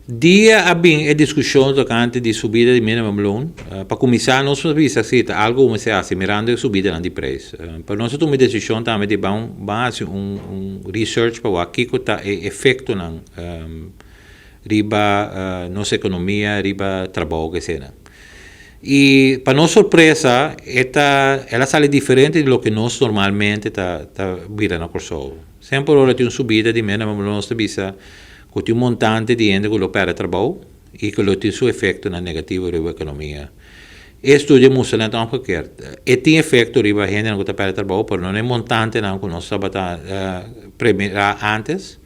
Dia abbiamo discussione tocante di subida di minimum loan. Per cominciare, non so se algo come se hace mirando di subida di prezzo. Per noi tomare decisione también di base un research per ver che cosa è effetto nan riba nostra economia, riba trabalho che sia. E per nostra sorpresa, ela sale differente di lo che noi normalmente ta vira na corso. Sempre ora di un subida di minimum loan nostra visa con un montante di gente che lo per trabalho e che lo ha suo effetto negativo sull'economia. E studio mostra anche omgekeerd. E tem effetto riba gente che per trabalho, però non è montante non che non sabata premierà antes.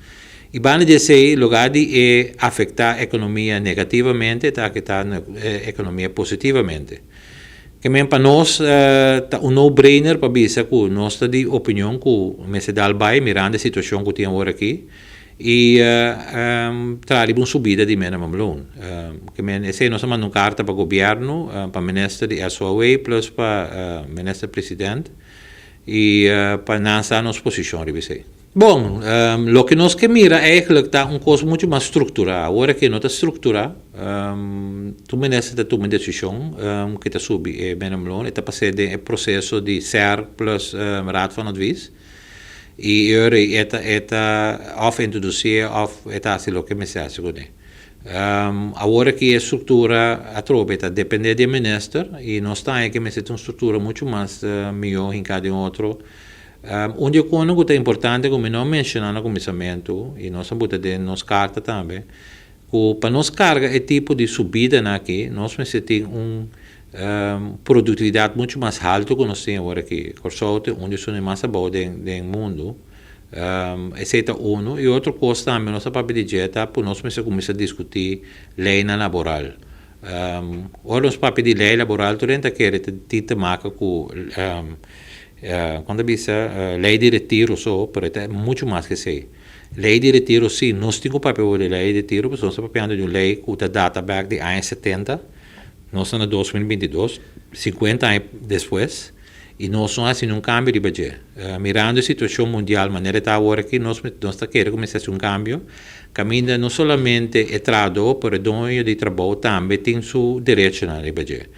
I bani di sei logadi e affetta l'economia negativamente e l'economia positivamente. Che per noi è un no-brainer per dire che nostra di opinione che mi si dà al bai mirando la situazione che abbiamo ora qui e trarre una subida di minimum loan. Che se non si manda una carta per il governo, per il ministro di SOA plus per il ministro presidente e per non stare in una posizione di sei. Bom, lo que nós queremos é eigenlijk dar uma coisa muito mais estruturada. Agora que não está estruturada, tu mereces de tomar decisão que está subi é bem melhor, está passando o processo de SER plus raad van advies. E eta of introduzir of eta assim lo que me sei segundo. Agora que a estrutura a tropa está depende do ministro e nós está que me sei uma estrutura muito mais melhor em cada outro. Onde coisa é importante, como não mencionamos no começamento, e nós estamos dando nos carta também, que para nós carga é tipo de subida aqui, nós precisamos uma produtividade muito mais alta que nós temos agora aqui. Por sorte, onde são mais boas do mundo, esse é um. E outra coisa também, nossa papel de dieta, por nós precisamos começar a discutir lei laboral. Ora, nosso papel de lei laboral, tu renta que tem que marcar com quando dice lei di ritiro però è molto più che sei. Lei di ritiro sì, non stiamo proprio di lei di ritiro, perché stiamo parlando di una lei con la data back di anni 70, non sono 2022, 50 anni dopo, e non sono así un cambio di budget. Mirando la situazione mondiale, ma nella ora che non sta chiaro come sia un cambio, cammina non solamente il trado, però il dono di lavoro también tem su direzione di budget.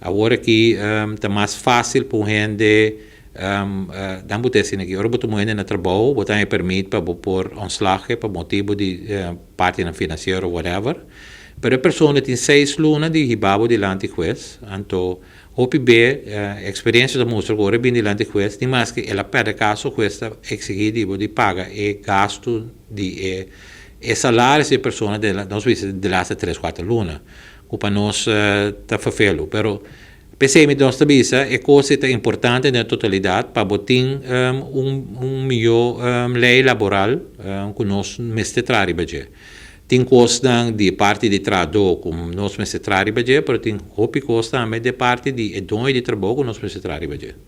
Ora che è più facile per gente dan moet assim aqui, ora boto moeda na trabalho, botar me permite para pôr ontslag, para motivo de parte financeiro whatever. Pero a pessoa tem 6 lunas de ribabo delante quest, então OPB experiência da mostra agora bem delante quest, nem mais que ela perde caso questa exigido de paga e gasto de e salário de pessoa nós vimos de lá 3-4 lunas, que para nós tá fafelo, pero pensei-me de nossa visa é coisa importante na totalidade para botar melhor lei laboral que nós mestraremos budget. Tem coisa de parte de trabalho como nós mestraremos budget, mas tem outra coisa também de parte de dono de trabalho que nós mestraremos budget.